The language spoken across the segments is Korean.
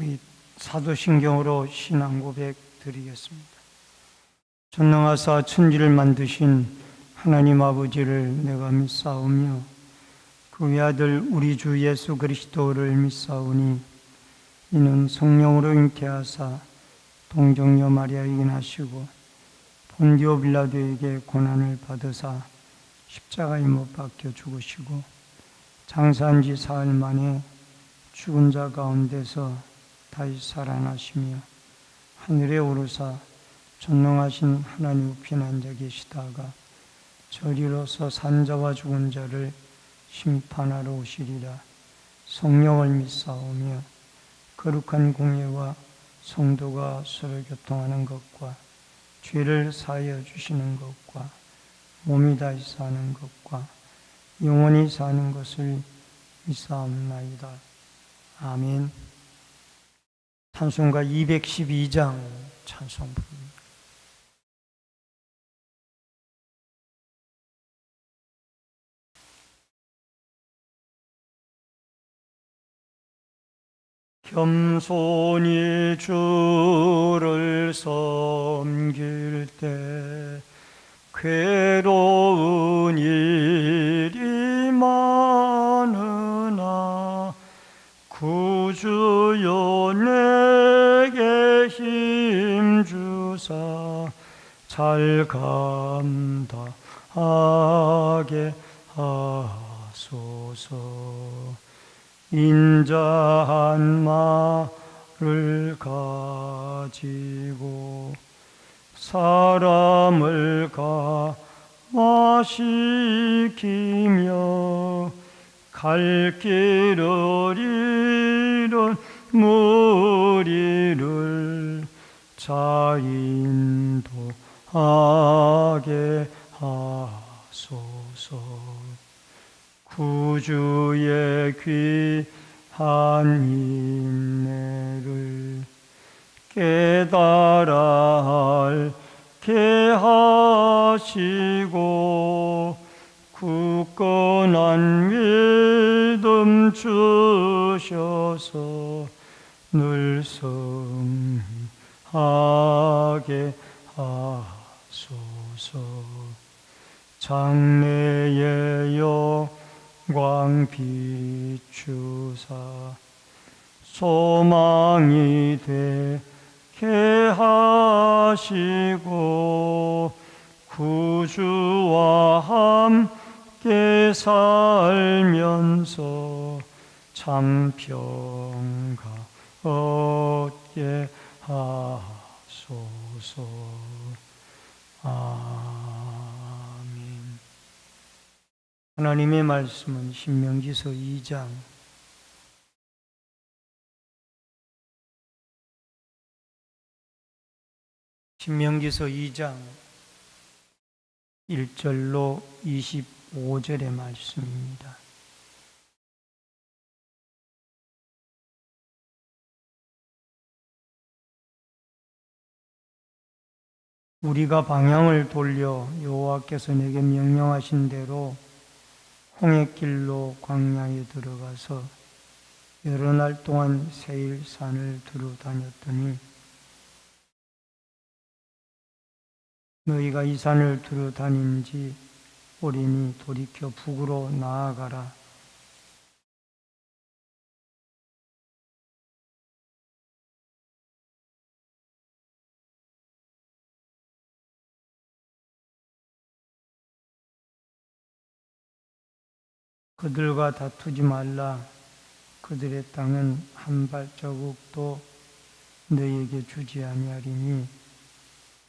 우리 사도신경으로 신앙 고백 드리겠습니다. 전능하사 천지를 만드신 하나님 아버지를 내가 믿사오며 그 외아들 우리 주 예수 그리스도를 믿사오니 이는 성령으로 잉태하사 동정녀 마리아에게 나시고 본디오 빌라도에게 고난을 받으사 십자가에 못 박혀 죽으시고 장사한 지 사흘 만에 죽은 자 가운데서 다시 살아나시며 하늘에 오르사 전능하신 하나님 우편에 앉아 계시다가 저리로서 산자와 죽은 자를 심판하러 오시리라. 성령을 믿사오며 거룩한 공예와 성도가 서로 교통하는 것과 죄를 사하여 주시는 것과 몸이 다시 사는 것과 영원히 사는 것을 믿사옵나이다. 아멘. 찬송가 212장 찬송 부릅니다. 겸손히 주를 섬길 때 괴로운 일이 많으나 구주여 내게 힘주사 잘 감당하게 하소서. 인자한 말을 가지고 사람을 감화시키며 갈 길을 잃은 무리를 잘 인도하게 하소서. 구주의 귀한 인내를 깨달아 알게 하시고 굳건한 믿음 주셔서 늘 승리하게 하소서. 장래의 영광 비추사 소망이 되게 하시고 구주와 함께 살면서 참 평강 얻게 하소서. 아멘. 하나님의 말씀은 신명기서 2장 신명기서 2장 1절로 25절의 말씀입니다. 우리가 방향을 돌려 여호와께서 내게 명령하신 대로 홍해길로 광야에 들어가서 여러 날 동안 세일산을 두루 다녔더니 너희가 이 산을 두루 다닌 지 오리니 돌이켜 북으로 나아가라. 그들과 다투지 말라. 그들의 땅은 한 발자국도 너희에게 주지 아니하리니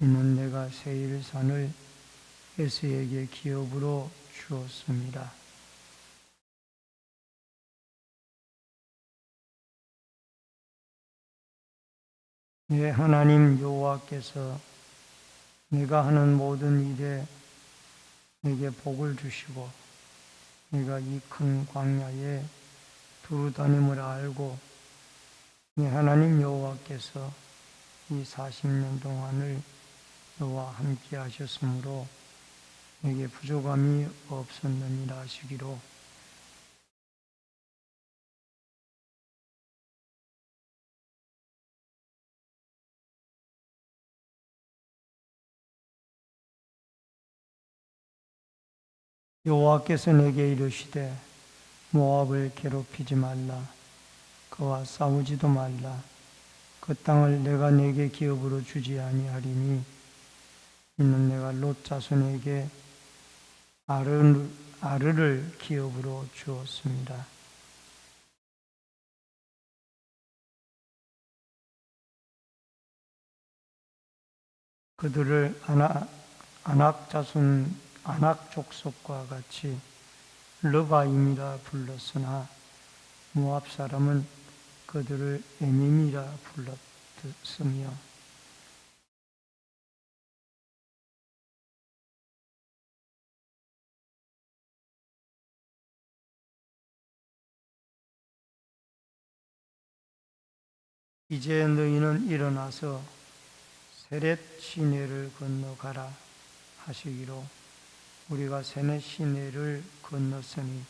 이는 내가 세일산을 에서에게 기업으로 주었습니다. 내 하나님 여호와께서 내가 하는 모든 일에 내게 복을 주시고 내가 이 큰 광야에 두루 다님을 알고 내 하나님 여호와께서 이 40년 동안을 너와 함께 하셨으므로 내게 부족함이 없었느니라 하시기로 여호와께서 내게 이르시되 모압을 괴롭히지 말라. 그와 싸우지도 말라. 그 땅을 내가 내게 기업으로 주지 아니하리니 이는 내가 롯 자손에게 아르를 기업으로 주었습니다. 그들을 아낙 족속과 같이 르바임이라 불렀으나 모압 사람은 그들을 에밈이라 불렀으며 이제 너희는 일어나서 세렛 시내를 건너가라 하시기로 우리가 세렛 시내를 건넜으니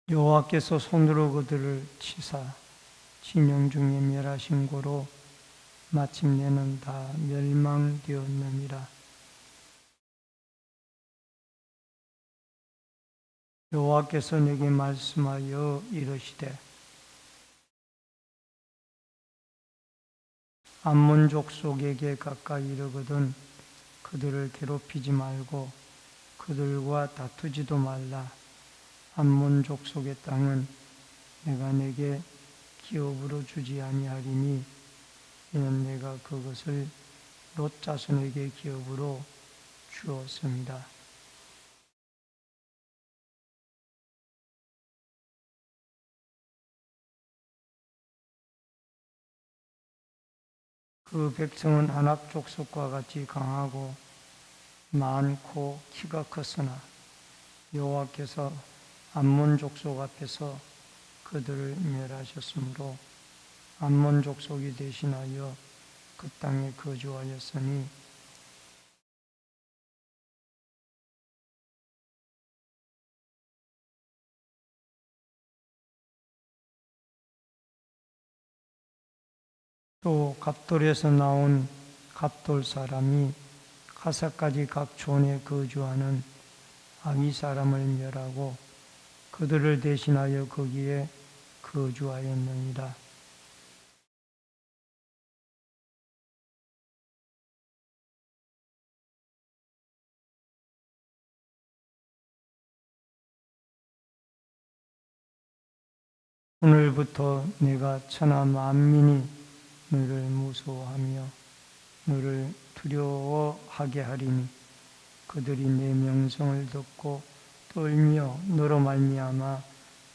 여호와께서 손으로 그들을 치사 진영 중에 멸하신 고로 마침내는 다 멸망되었느니라. 여호와께서 내게 말씀하여 이르시되 암몬 족속에게 가까이 이르거든 그들을 괴롭히지 말고 그들과 다투지도 말라. 암몬 족속의 땅은 내가 내게 기업으로 주지 아니하리니 이는 내가 그것을 롯 자손에게 기업으로 주었습니다. 그 백성은 아낙 족속과 같이 강하고 많고 키가 컸으나 여호와께서 암몬 족속 앞에서 그들을 멸하셨으므로 암몬 족속이 대신하여 그 땅에 거주하였으니 또 갑돌에서 나온 갑돌 사람이 가사까지 각 촌에 거주하는 아위 사람을 멸하고 그들을 대신하여 거기에 거주하였느니라. 오늘부터 내가 천하 만민이 너를 무서워하며 너를 두려워하게 하리니 그들이 내 명성을 듣고 떨며 너로 말미암아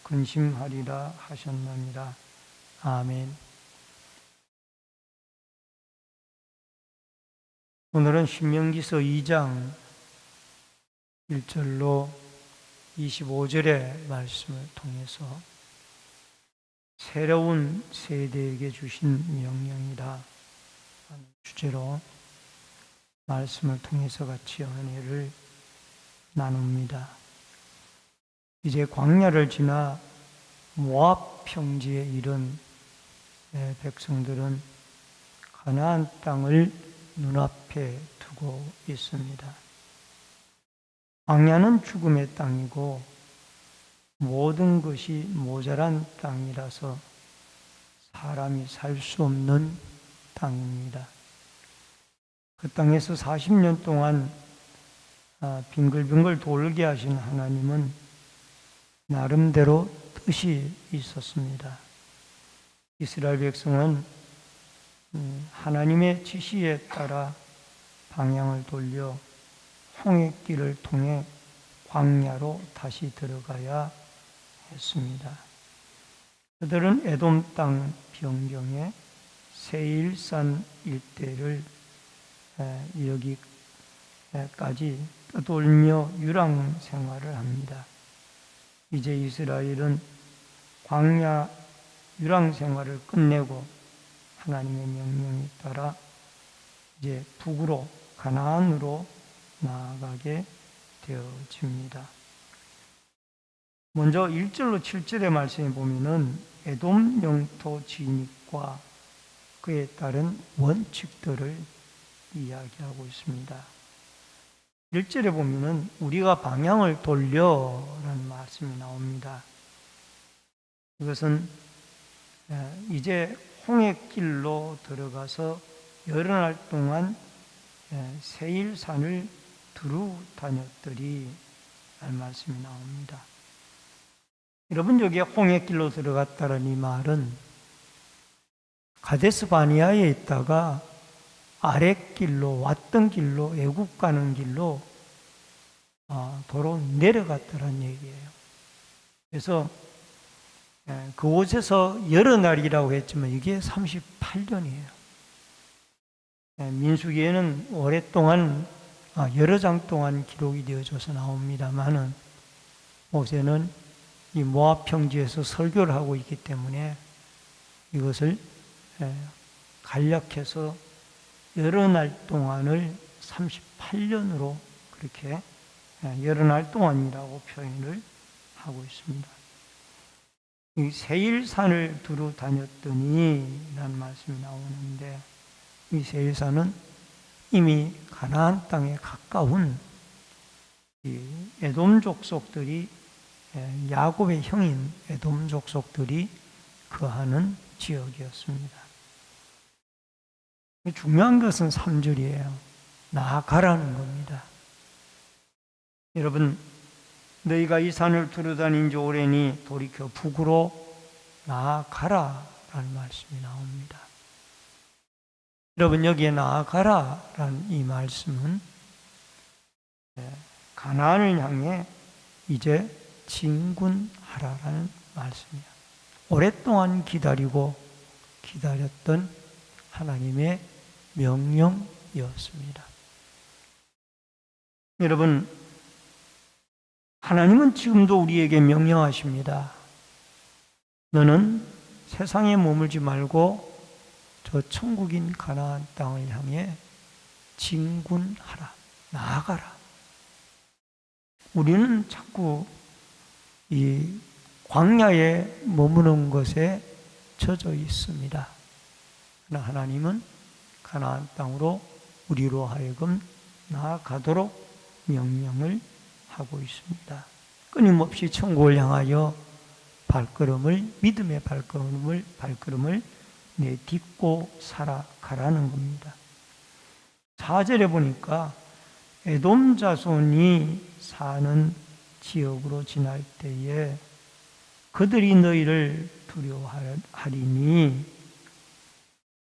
근심하리라 하셨느니라. 아멘. 오늘은 신명기서 2장 1절로 25절의 말씀을 통해서 새로운 세대에게 주신 명령이라 하는 주제로 말씀을 통해서 같이 은혜를 나눕니다. 이제 광야를 지나 모압 평지에 이른 백성들은 가나안 땅을 눈앞에 두고 있습니다. 광야는 죽음의 땅이고 모든 것이 모자란 땅이라서 사람이 살 수 없는 땅입니다. 그 땅에서 40년 동안 빙글빙글 돌게 하신 하나님은 나름대로 뜻이 있었습니다. 이스라엘 백성은 하나님의 지시에 따라 방향을 돌려 홍해길을 통해 광야로 다시 들어가야 했습니다. 그들은 에돔 땅 변경에 세일산 일대를 여기까지 떠돌며 유랑 생활을 합니다. 이제 이스라엘은 광야 유랑 생활을 끝내고 하나님의 명령에 따라 이제 북으로 가나안으로 나아가게 되어집니다. 먼저 1절로 7절의 말씀에 보면은 에돔 영토 진입과 그에 따른 원칙들을 이야기하고 있습니다. 1절에 보면은 우리가 방향을 돌려라는 말씀이 나옵니다. 이것은 이제 홍해길로 들어가서 여러 날 동안 세일산을 두루 다녔더리 라는 말씀이 나옵니다. 여러분, 여기에 홍해길로 들어갔다는 이 말은 가데스 바니아에 있다가 아랫길로 왔던 길로 애굽 가는 길로 도로 내려갔다는 얘기예요. 그래서 그곳에서 여러 날이라고 했지만 이게 38년이에요. 민수기에는 오랫동안 여러 장 동안 기록이 되어져서 나옵니다만은 모세는 이 모압 평지에서 설교를 하고 있기 때문에 이것을 간략해서 여러 날 동안을 38년으로 그렇게 여러 날 동안이라고 표현을 하고 있습니다. 이 세일산을 두루 다녔더니 라는 말씀이 나오는데 이 세일산은 이미 가나안 땅에 가까운 이 에돔 족속들이 야곱의 형인 에돔 족속들이 거하는 지역이었습니다. 중요한 것은 3절이에요. 나아가라는 겁니다. 여러분, 너희가 이 산을 두루 다닌 지 오래니 돌이켜 북으로 나아가라 라는 말씀이 나옵니다. 여러분, 여기에 나아가라 라는 이 말씀은 가나안을 향해 이제 진군하라라는 말씀이에요. 오랫동안 기다렸던 하나님의 명령이었습니다. 여러분, 하나님은 지금도 우리에게 명령하십니다. 너는 세상에 머물지 말고 저 천국인 가나안 땅을 향해 진군하라, 나아가라. 우리는 자꾸 이 광야에 머무는 것에 젖어 있습니다. 그러나 하나님은 가나안 땅으로 우리로 하여금 나아가도록 명령을 하고 있습니다. 끊임없이 천국을 향하여 믿음의 발걸음을 내딛고 살아가라는 겁니다. 4절에 보니까 에돔 자손이 사는 지역으로 지날 때에 그들이 너희를 두려워하리니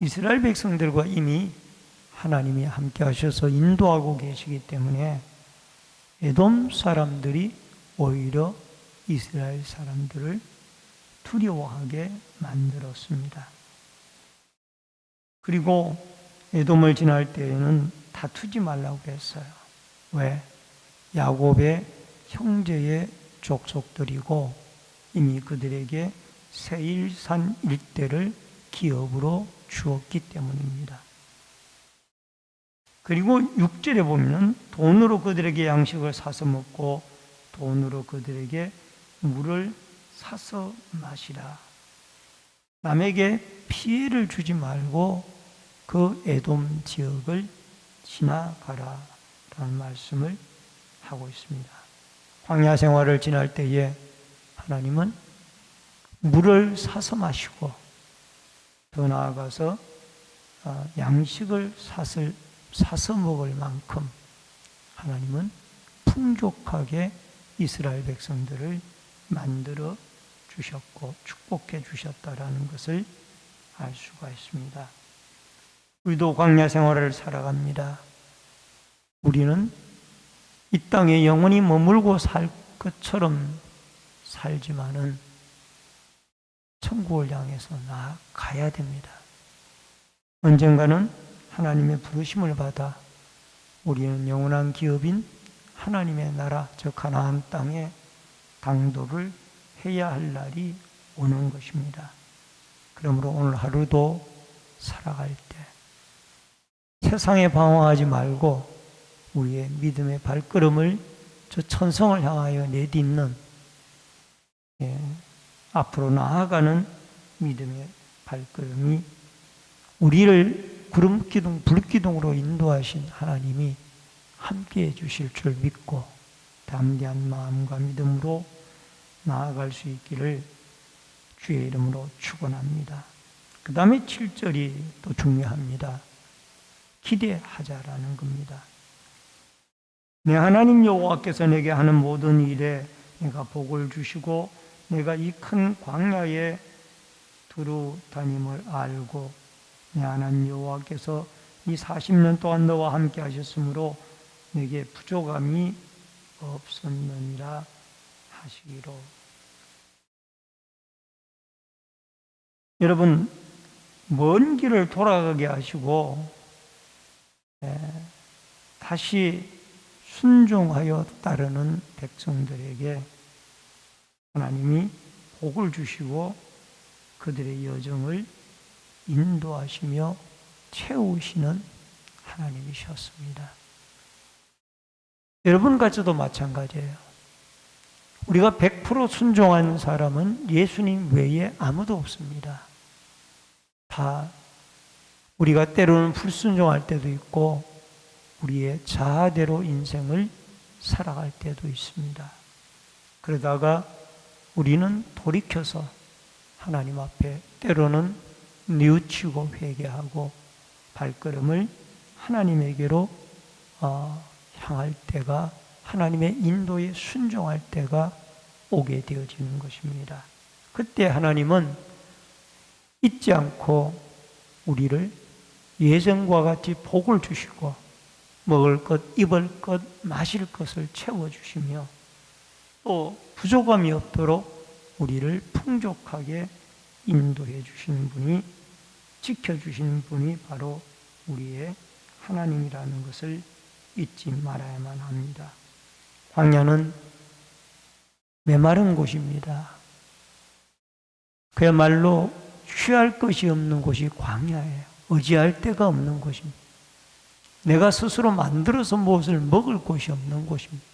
이스라엘 백성들과 이미 하나님이 함께 하셔서 인도하고 계시기 때문에 에돔 사람들이 오히려 이스라엘 사람들을 두려워하게 만들었습니다. 그리고 에돔을 지날 때에는 다투지 말라고 했어요. 왜? 야곱의 형제의 족속들이고 이미 그들에게 세일산 일대를 기업으로 주었기 때문입니다. 그리고 6절에 보면 돈으로 그들에게 양식을 사서 먹고 돈으로 그들에게 물을 사서 마시라. 남에게 피해를 주지 말고 그 에돔 지역을 지나가라 라는 말씀을 하고 있습니다. 광야 생활을 지날 때에 하나님은 물을 사서 마시고 더 나아가서 양식을 사서 먹을 만큼 하나님은 풍족하게 이스라엘 백성들을 만들어 주셨고 축복해 주셨다라는 것을 알 수가 있습니다. 우리도 광야 생활을 살아갑니다. 우리는 이 땅에 영원히 머물고 살 것처럼 살지만은 천국을 향해서 나아가야 됩니다. 언젠가는 하나님의 부르심을 받아 우리는 영원한 기업인 하나님의 나라, 즉 가나안 땅에 당도를 해야 할 날이 오는 것입니다. 그러므로 오늘 하루도 살아갈 때 세상에 방황하지 말고 우리의 믿음의 발걸음을 저 천성을 향하여 내딛는 앞으로 나아가는 믿음의 발걸음이 우리를 구름기둥, 불기둥으로 인도하신 하나님이 함께해 주실 줄 믿고 담대한 마음과 믿음으로 나아갈 수 있기를 주의 이름으로 축원합니다. 그 다음에 7절이 또 중요합니다. 기대하자라는 겁니다. 내 하나님 여호와께서 내게 하는 모든 일에 내가 복을 주시고 내가 이 큰 광야에 두루 다님을 알고 내 하나님 여호와께서 이 40년 동안 너와 함께 하셨으므로 내게 부족함이 없었느니라 하시기로. 여러분, 먼 길을 돌아가게 하시고 다시 순종하여 따르는 백성들에게 하나님이 복을 주시고 그들의 여정을 인도하시며 채우시는 하나님이셨습니다. 여러분까지도 마찬가지예요. 우리가 100% 순종한 사람은 예수님 외에 아무도 없습니다. 다 우리가 때로는 불순종할 때도 있고 우리의 자아대로 인생을 살아갈 때도 있습니다. 그러다가 우리는 돌이켜서 하나님 앞에 때로는 뉘우치고 회개하고 발걸음을 하나님에게로 향할 때가, 하나님의 인도에 순종할 때가 오게 되어지는 것입니다. 그때 하나님은 잊지 않고 우리를 예전과 같이 복을 주시고 먹을 것, 입을 것, 마실 것을 채워주시며 또 부족함이 없도록 우리를 풍족하게 인도해 주시는 분이, 지켜주시는 분이 바로 우리의 하나님이라는 것을 잊지 말아야만 합니다. 광야는 메마른 곳입니다. 그야말로 취할 것이 없는 곳이 광야예요. 의지할 데가 없는 곳입니다. 내가 스스로 만들어서 무엇을 먹을 곳이 없는 곳입니다.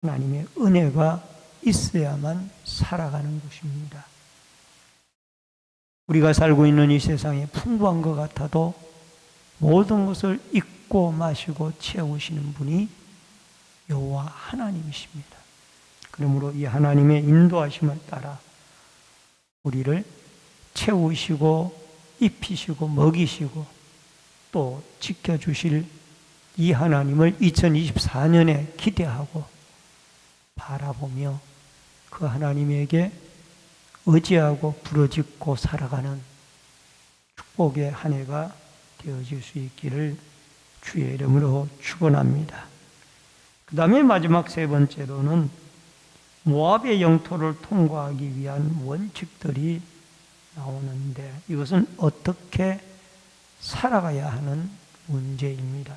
하나님의 은혜가 있어야만 살아가는 곳입니다. 우리가 살고 있는 이 세상에 풍부한 것 같아도 모든 것을 잊고 마시고 채우시는 분이 여호와 하나님이십니다. 그러므로 이 하나님의 인도하심을 따라 우리를 채우시고 입히시고 먹이시고 또 지켜주실 이 하나님을 2024년에 기대하고 바라보며 그 하나님에게 의지하고 부르짖고 살아가는 축복의 한 해가 되어질 수 있기를 주의 이름으로 축원합니다. 그 다음에 마지막 세 번째로는 모압의 영토를 통과하기 위한 원칙들이 나오는데 이것은 어떻게 살아가야 하는 문제입니다.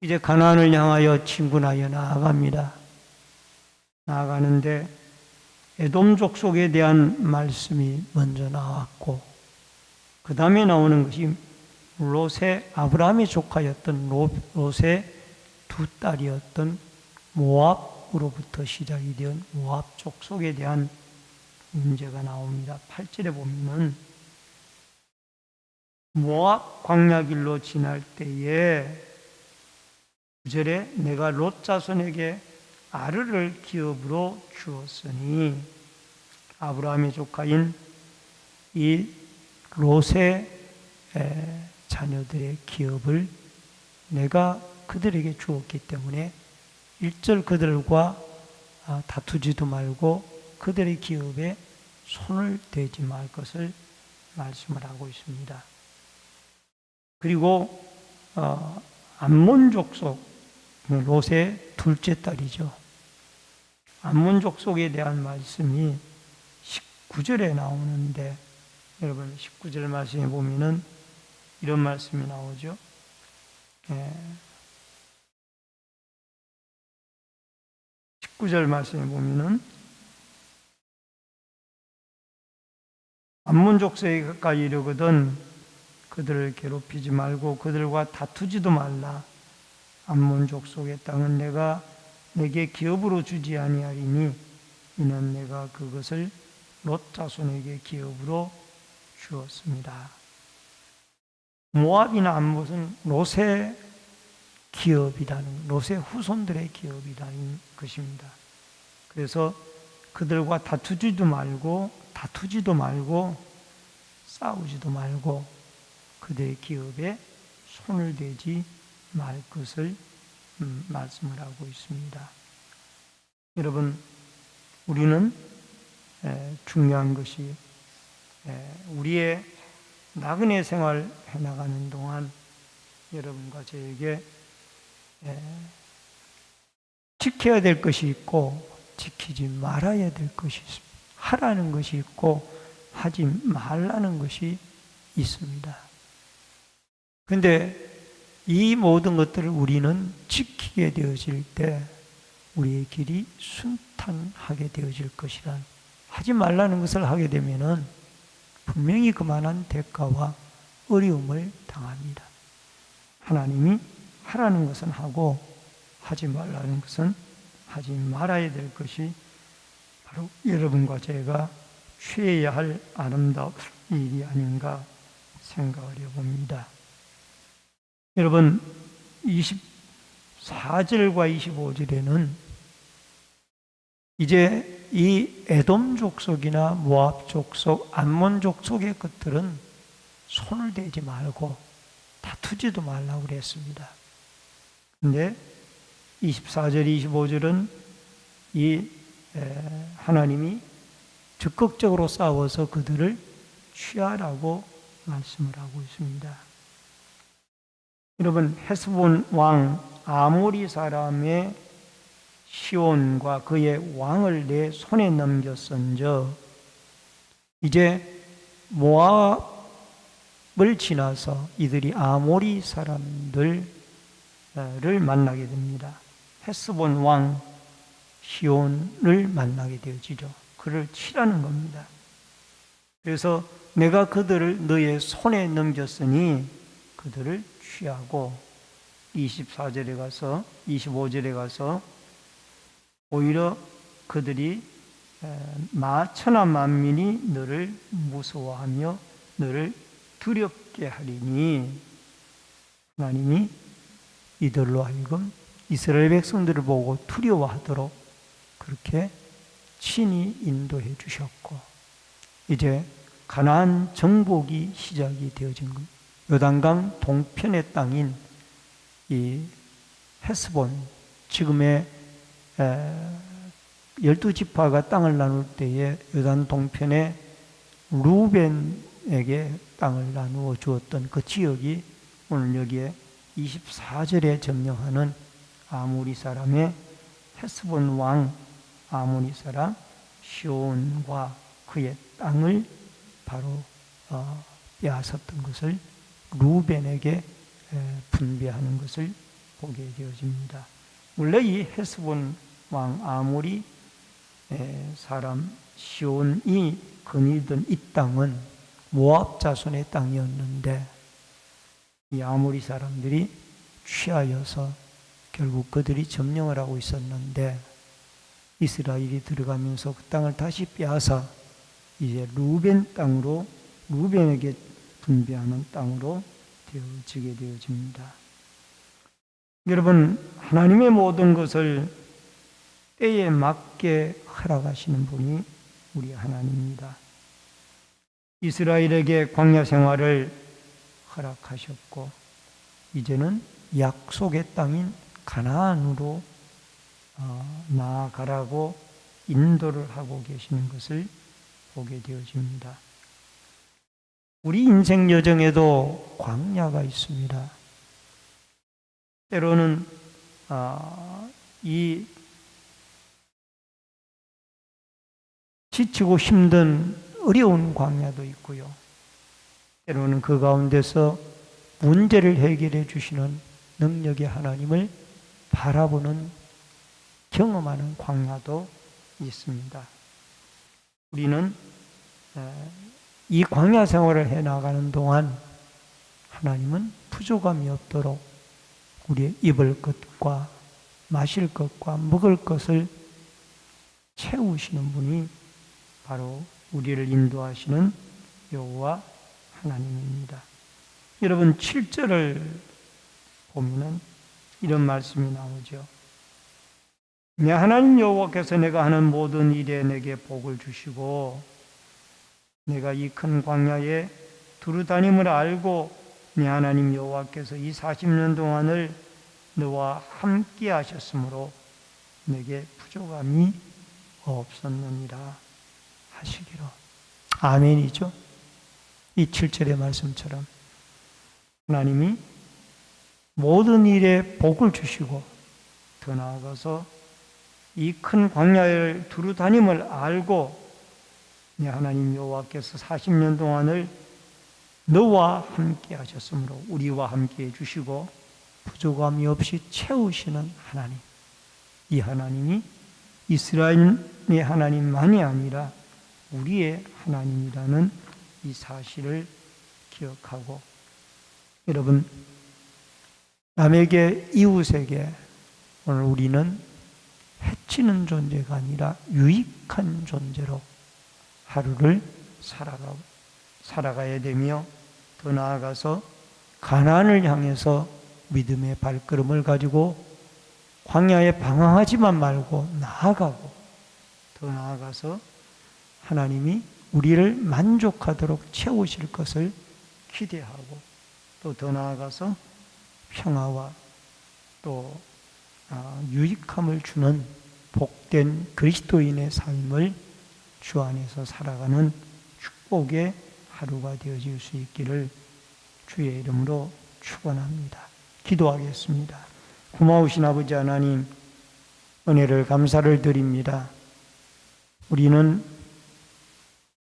이제 가나안을 향하여 진군하여 나아갑니다. 나아가는데 에돔 족속에 대한 말씀이 먼저 나왔고 그 다음에 나오는 것이 롯의, 아브라함의 조카였던 롯의 두 딸이었던 모압으로부터 시작이 된 모압 족속에 대한 문제가 나옵니다. 8절에 보면은 모압 광야길로 지날 때에 9절에 내가 롯 자손에게 아르를 기업으로 주었으니 아브라함의 조카인 이 롯의 자녀들의 기업을 내가 그들에게 주었기 때문에 1절 그들과 다투지도 말고 그들의 기업에 손을 대지 말 것을 말씀을 하고 있습니다. 그리고 암몬 족속, 롯의 둘째 딸이죠. 암몬 족속에 대한 말씀이 19절에 나오는데 여러분 19절 말씀에 보면은 이런 말씀이 나오죠. 19절 말씀에 보면은 암몬 족속에 가까이 이르거든 그들을 괴롭히지 말고 그들과 다투지도 말라. 암몬 족속의 땅은 내가 내게 기업으로 주지 아니하리니 이는 내가 그것을 롯 자손에게 기업으로 주었습니다. 모압이나 암못은 롯의 기업이라는, 롯의 후손들의 기업이라는 것입니다. 그래서 그들과 다투지도 말고 싸우지도 말고 그들의 기업에 손을 대지 말 것을 말씀을 하고 있습니다. 여러분, 우리는 중요한 것이 우리의 나그네 생활 해나가는 동안 여러분과 저에게 지켜야 될 것이 있고 지키지 말아야 될 것이 있습니다. 하라는 것이 있고 하지 말라는 것이 있습니다. 그런데 이 모든 것들을 우리는 지키게 되어질 때 우리의 길이 순탄하게 되어질 것이란, 하지 말라는 것을 하게 되면은 분명히 그만한 대가와 어려움을 당합니다. 하나님이 하라는 것은 하고 하지 말라는 것은 하지 말아야 될 것이 바로 여러분과 제가 취해야 할 아름다운 일이 아닌가 생각을 해봅니다. 여러분, 24절과 25절에는 이제 이 에돔 족속이나 모압 족속, 암몬 족속의 것들은 손을 대지 말고 다투지도 말라고 그랬습니다. 근데 24절, 25절은 이 하나님이 적극적으로 싸워서 그들을 취하라고 말씀을 하고 있습니다. 여러분, 헤스본 왕 아모리 사람의 시온과 그의 왕을 내 손에 넘겼은저 이제 모압을 지나서 이들이 아모리 사람들을 만나게 됩니다. 헤스본 왕 시온을 만나게 되어지죠. 그를 치라는 겁니다. 그래서 내가 그들을 너의 손에 넘겼으니 그들을 취하고 24절에 가서 25절에 가서 오히려 그들이 천하 만민이 너를 무서워하며 너를 두렵게 하리니 하나님이 이들로 하여금 이스라엘 백성들을 보고 두려워하도록 그렇게 친히 인도해 주셨고 이제 가나안 정복이 시작이 되어진 겁니다. 요단강 동편의 땅인 이 헤스본, 지금의 12지파가 땅을 나눌 때에 요단 동편에 루벤에게 땅을 나누어 주었던 그 지역이 오늘 여기에 24절에 점령하는 아모리 사람의 헤스본 왕 아모리 사람 시온과 그의 땅을 바로 빼앗았던 것을 루벤에게 분배하는 것을 보게 되어집니다. 원래 이 헤스본 왕 아모리 사람 시온이 거니던 이 땅은 모압 자손의 땅이었는데 이 아모리 사람들이 취하여서 결국 그들이 점령을 하고 있었는데 이스라엘이 들어가면서 그 땅을 다시 빼앗아 이제 루벤 땅으로, 루벤에게 분배하는 땅으로 되어지게 되어집니다. 여러분, 하나님의 모든 것을 때에 맞게 허락하시는 분이 우리 하나님입니다. 이스라엘에게 광야 생활을 허락하셨고 이제는 약속의 땅인 가나안으로 나아가라고 인도를 하고 계시는 것을 보게 되어집니다. 우리 인생 여정에도 광야가 있습니다. 때로는 이 지치고 힘든 어려운 광야도 있고요. 때로는 그 가운데서 문제를 해결해 주시는 능력의 하나님을 바라보는, 경험하는 광야도 있습니다. 우리는 이 광야 생활을 해나가는 동안 하나님은 부족함이 없도록 우리의 입을 것과 마실 것과 먹을 것을 채우시는 분이 바로 우리를 인도하시는 여호와 하나님입니다. 여러분 7절을 보면은 이런 말씀이 나오죠. 내 하나님 여호와께서 내가 하는 모든 일에 내게 복을 주시고 내가 이 큰 광야에 두루 다님을 알고 내 하나님 여호와께서 이 40년 동안을 너와 함께 하셨으므로 내게 부족함이 없었느니라 하시기로. 아멘이죠. 이 7절의 말씀처럼 하나님이 모든 일에 복을 주시고 더 나아가서 이 큰 광야를 두루 다님을 알고 내 하나님 여호와께서 40년 동안을 너와 함께 하셨으므로 우리와 함께 해주시고 부족함이 없이 채우시는 하나님. 이 하나님이 이스라엘의 하나님만이 아니라 우리의 하나님이라는 이 사실을 기억하고, 여러분 남에게 이웃에게 오늘 우리는 해치는 존재가 아니라 유익한 존재로 하루를 살아가야 되며, 더 나아가서 가나안을 향해서 믿음의 발걸음을 가지고 광야에 방황하지만 말고 나아가고, 더 나아가서 하나님이 우리를 만족하도록 채우실 것을 기대하고, 또 더 나아가서 평화와 또 유익함을 주는 복된 그리스도인의 삶을 주 안에서 살아가는 축복의 하루가 되어질 수 있기를 주의 이름으로 축원합니다. 기도하겠습니다. 고마우신 아버지 하나님, 은혜를 감사를 드립니다. 우리는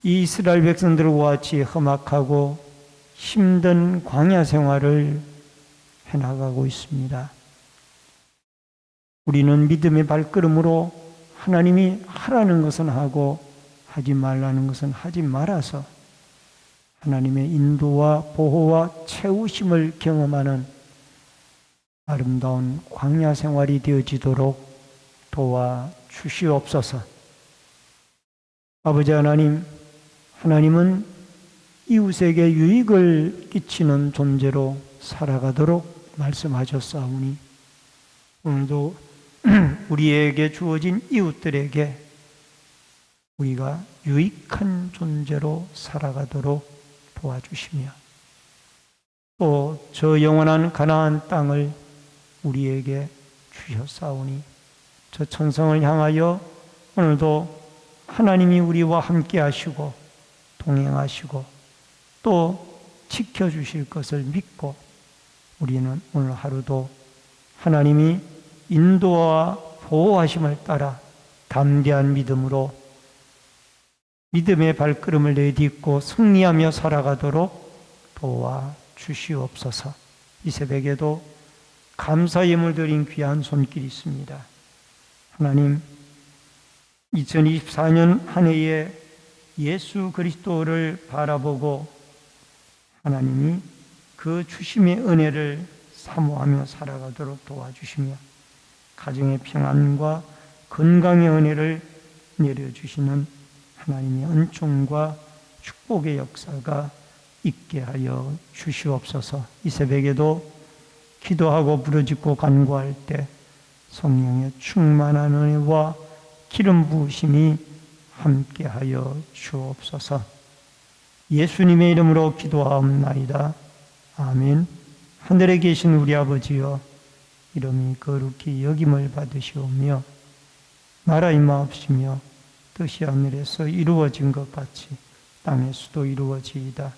이 이스라엘 백성들과 같이 험악하고 힘든 광야 생활을 해나가고 있습니다. 우리는 믿음의 발걸음으로 하나님이 하라는 것은 하고 하지 말라는 것은 하지 말아서 하나님의 인도와 보호와 채우심을 경험하는 아름다운 광야 생활이 되어지도록 도와주시옵소서. 아버지 하나님, 하나님은 이웃에게 유익을 끼치는 존재로 살아가도록 말씀하셨사오니 오늘도 우리에게 주어진 이웃들에게 우리가 유익한 존재로 살아가도록 도와주시며, 또 저 영원한 가나안 땅을 우리에게 주셨사오니 저 천성을 향하여 오늘도 하나님이 우리와 함께 하시고 동행하시고 또 지켜주실 것을 믿고 우리는 오늘 하루도 하나님이 인도와 보호하심을 따라 담대한 믿음으로 믿음의 발걸음을 내딛고 승리하며 살아가도록 도와주시옵소서. 이 새벽에도 감사 예물 드린 귀한 손길이 있습니다. 하나님, 2024년 한 해에 예수 그리스도를 바라보고 하나님이 그 주심의 은혜를 사모하며 살아가도록 도와주시며 가정의 평안과 건강의 은혜를 내려주시는 하나님의 은총과 축복의 역사가 있게 하여 주시옵소서. 이 새벽에도 기도하고 부르짖고 간구할 때 성령의 충만한 은혜와 기름 부으심이 함께하여 주옵소서. 예수님의 이름으로 기도하옵나이다. 아멘. 하늘에 계신 우리 아버지여, 이름이 거룩히 여김을 받으시오며 나라 임하옵시며 뜻이 하늘에서 이루어진 것 같이 땅에서도 이루어지이다.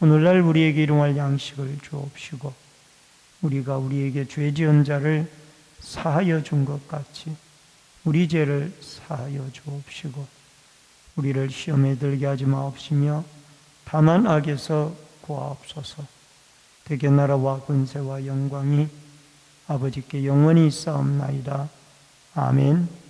오늘날 우리에게 일용할 양식을 주옵시고 우리가 우리에게 죄 지은 자를 사하여 준 것 같이 우리 죄를 사하여 주옵시고 우리를 시험에 들게 하지 마옵시며 다만 악에서 구하옵소서. 대개 나라와 권세와 영광이 아버지께 영원히 있사옵나이다. 아멘.